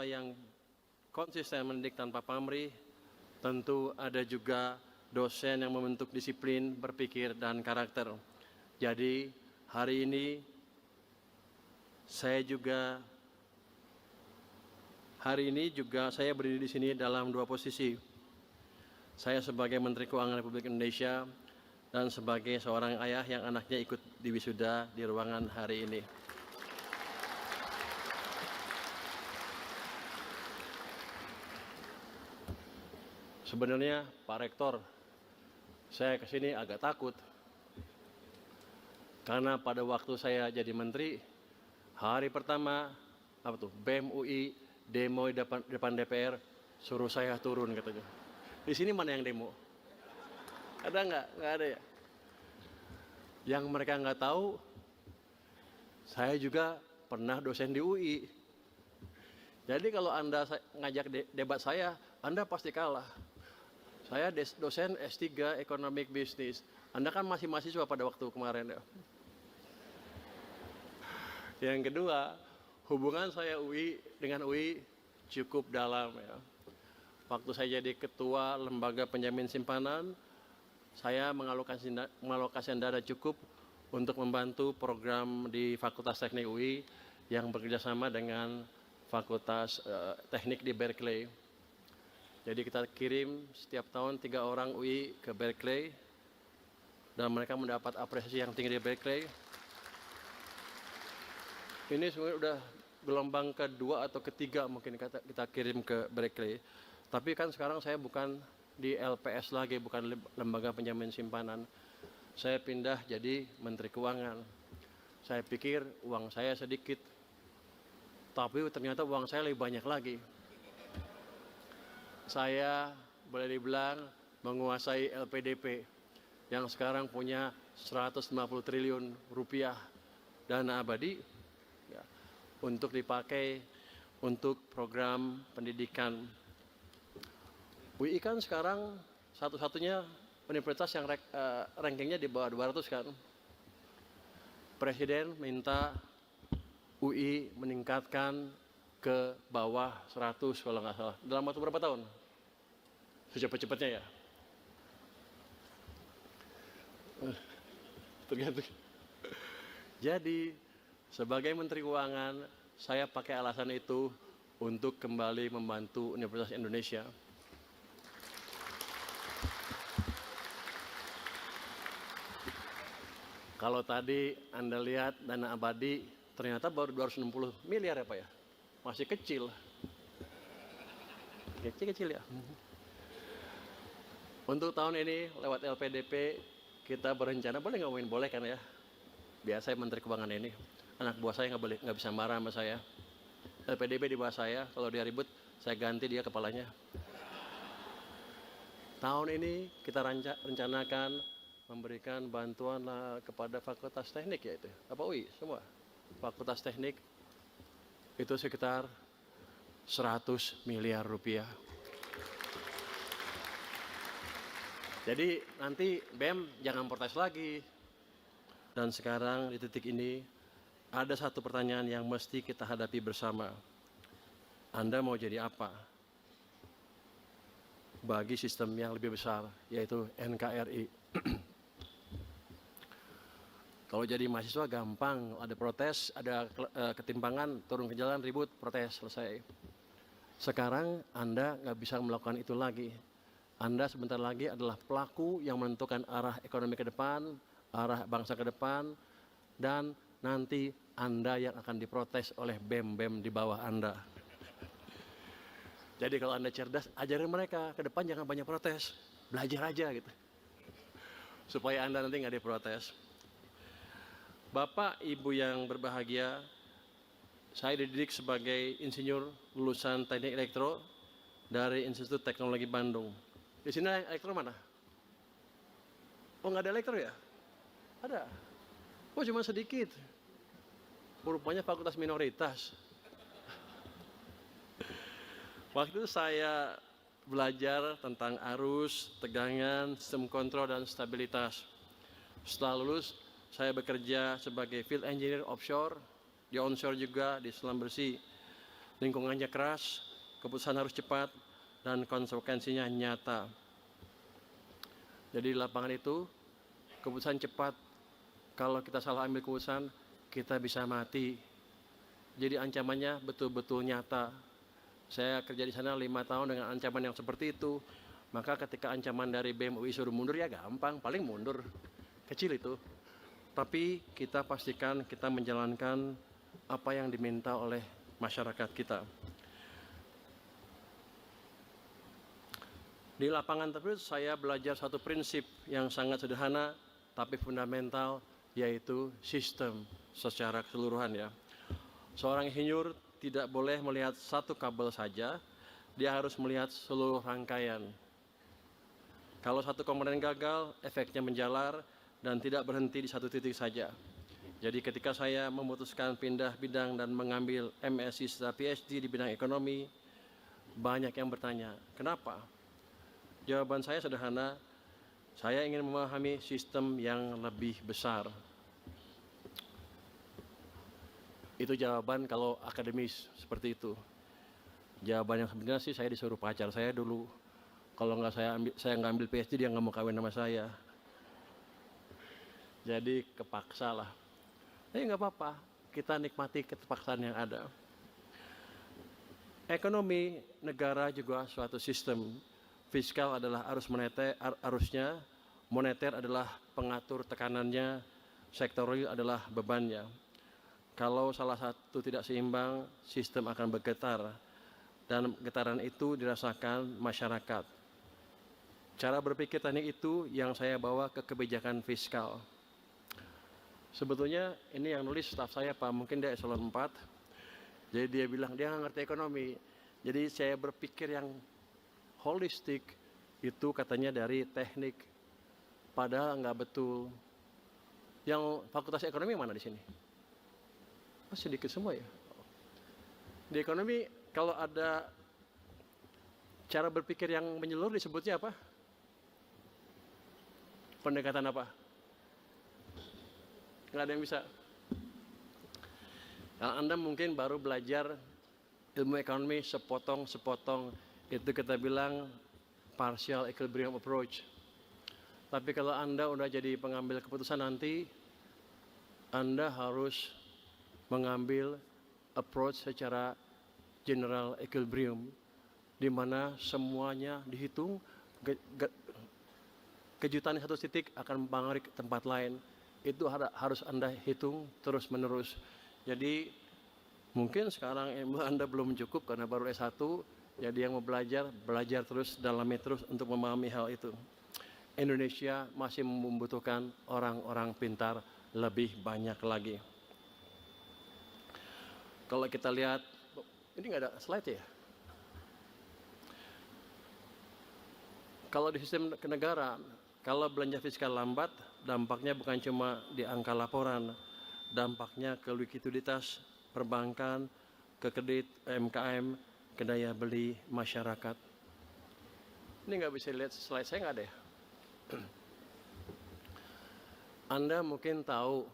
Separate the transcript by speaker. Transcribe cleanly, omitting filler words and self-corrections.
Speaker 1: yang konsisten mendidik tanpa pamrih, tentu ada juga dosen yang membentuk disiplin, berpikir, dan karakter. Jadi hari ini saya juga berdiri di sini dalam dua posisi. Saya sebagai Menteri Keuangan Republik Indonesia dan sebagai seorang ayah yang anaknya ikut di wisuda di ruangan hari ini. Sebenarnya Pak Rektor, saya kesini agak takut karena pada waktu saya jadi menteri, hari pertama BEM UI demo di depan DPR, suruh saya turun katanya. Di sini mana yang demo? Ada nggak? Nggak ada ya. Yang mereka nggak tahu, saya juga pernah dosen di UI. Jadi kalau Anda ngajak debat saya, Anda pasti kalah. Saya dosen S3 Economic Business. Anda kan masih mahasiswa pada waktu kemarin ya. Yang kedua, hubungan saya dengan UI cukup dalam ya. Waktu saya jadi ketua lembaga penjamin simpanan, saya mengalokasikan dana cukup untuk membantu program di Fakultas Teknik UI yang bekerjasama dengan Fakultas Teknik di Berkeley. Jadi kita kirim setiap tahun 3 orang UI ke Berkeley dan mereka mendapat apresiasi yang tinggi di Berkeley. Ini sebenarnya udah gelombang kedua atau ketiga mungkin kita kirim ke Berkeley. Tapi kan sekarang saya bukan di LPS lagi, bukan lembaga penjamin simpanan. Saya pindah jadi Menteri Keuangan. Saya pikir uang saya sedikit, tapi ternyata uang saya lebih banyak lagi. Saya boleh dibilang menguasai LPDP yang sekarang punya 150 triliun rupiah dana abadi ya, untuk dipakai untuk program pendidikan. UI kan sekarang satu-satunya universitas yang rankingnya di bawah 200 kan. Presiden minta UI meningkatkan ke bawah 100 kalau nggak salah. Dalam waktu berapa tahun? Secepat-cepatnya ya. Tergantung. Jadi sebagai Menteri Keuangan, saya pakai alasan itu untuk kembali membantu Universitas Indonesia. Kalau tadi Anda lihat dana abadi ternyata baru 260 miliar ya Pak ya. Masih kecil. Kecil ya. Untuk tahun ini lewat LPDP kita berencana, boleh ngomongin boleh kan ya. Biasa Menteri Keuangan ini, anak buah saya nggak bisa marah sama saya. LPDP di bawah saya, kalau dia ribut saya ganti dia kepalanya. Tahun ini kita rencanakan memberikan bantuan kepada Fakultas Teknik ya itu, apa UI semua. Fakultas Teknik itu sekitar 100 miliar rupiah. Jadi nanti BEM jangan protes lagi. Dan sekarang di titik ini ada satu pertanyaan yang mesti kita hadapi bersama. Anda mau jadi apa bagi sistem yang lebih besar, yaitu NKRI? Kalau jadi mahasiswa gampang, ada protes, ada ketimpangan, turun ke jalan, ribut, protes, selesai. Sekarang Anda nggak bisa melakukan itu lagi. Anda sebentar lagi adalah pelaku yang menentukan arah ekonomi ke depan, arah bangsa ke depan, dan nanti Anda yang akan diprotes oleh BEM-BEM di bawah Anda. Jadi kalau Anda cerdas, ajarin mereka, ke depan jangan banyak protes, belajar aja gitu. Supaya Anda nanti nggak diprotes. Bapak, Ibu yang berbahagia, saya dididik sebagai insinyur lulusan Teknik Elektro dari Institut Teknologi Bandung. Di sini elektro mana? Oh, nggak ada elektro ya? Ada. Oh, cuma sedikit. Rupanya fakultas minoritas. Waktu itu saya belajar tentang arus, tegangan, sistem kontrol, dan stabilitas. Setelah lulus, saya bekerja sebagai field engineer offshore, di onshore juga, di selam bersih. lingkungannya keras, keputusan harus cepat, dan konsekuensinya nyata. Jadi di lapangan itu, keputusan cepat, kalau kita salah ambil keputusan, kita bisa mati. Jadi ancamannya betul-betul nyata. Saya kerja di sana 5 tahun dengan ancaman yang seperti itu. Maka ketika ancaman dari BEM UI suruh mundur, ya gampang, paling mundur. Kecil itu. Tapi kita pastikan kita menjalankan apa yang diminta oleh masyarakat kita. Di lapangan tersebut saya belajar satu prinsip yang sangat sederhana tapi fundamental, yaitu sistem secara keseluruhan ya. Seorang insinyur tidak boleh melihat satu kabel saja, dia harus melihat seluruh rangkaian. Kalau satu komponen gagal, efeknya menjalar dan tidak berhenti di satu titik saja. Jadi ketika saya memutuskan pindah bidang dan mengambil MSc serta PhD di bidang ekonomi, banyak yang bertanya, kenapa? Jawaban saya sederhana, saya ingin memahami sistem yang lebih besar. Itu jawaban kalau akademis seperti itu. Jawaban yang sebenarnya sih saya disuruh pacar saya dulu. Kalau nggak saya nggak ambil PhD, dia nggak mau kawin sama saya. Jadi kepaksa lah. Tapi nggak apa-apa, kita nikmati keterpaksaan yang ada. Ekonomi negara juga suatu sistem. Fiskal adalah arusnya, moneter adalah pengatur tekanannya, sektorial adalah bebannya. Kalau salah satu tidak seimbang, sistem akan bergetar, dan getaran itu dirasakan masyarakat. Cara berpikir teknik itu yang saya bawa ke kebijakan fiskal. Sebetulnya ini yang nulis staf saya Pak, mungkin dia eselon 4. Jadi dia bilang dia nggak ngerti ekonomi. Jadi saya berpikir yang holistik itu katanya dari teknik, padahal nggak betul. Yang fakultas ekonomi mana di sini? Oh, sedikit semua ya. Di ekonomi kalau ada cara berpikir yang menyeluruh disebutnya apa? Pendekatan apa? Nggak ada yang bisa. Kalau Anda mungkin baru belajar ilmu ekonomi sepotong-sepotong, itu kita bilang partial equilibrium approach. Tapi kalau Anda udah jadi pengambil keputusan nanti, Anda harus mengambil approach secara general equilibrium, di mana semuanya dihitung, kejutan di satu titik akan mempengaruhi ke tempat lain. Itu harus Anda hitung terus-menerus. Jadi mungkin sekarang ilmu Anda belum cukup karena baru S1, jadi yang mau belajar terus, dalami terus untuk memahami hal itu. Indonesia masih membutuhkan orang-orang pintar lebih banyak lagi. Kalau kita lihat, ini nggak ada slide ya? Kalau di sistem kenegaraan, kalau belanja fiskal lambat, dampaknya bukan cuma di angka laporan, dampaknya ke likuiditas perbankan, ke kredit UMKM, ke daya beli masyarakat. Ini nggak bisa lihat slide saya, nggak ada ya? Anda mungkin tahu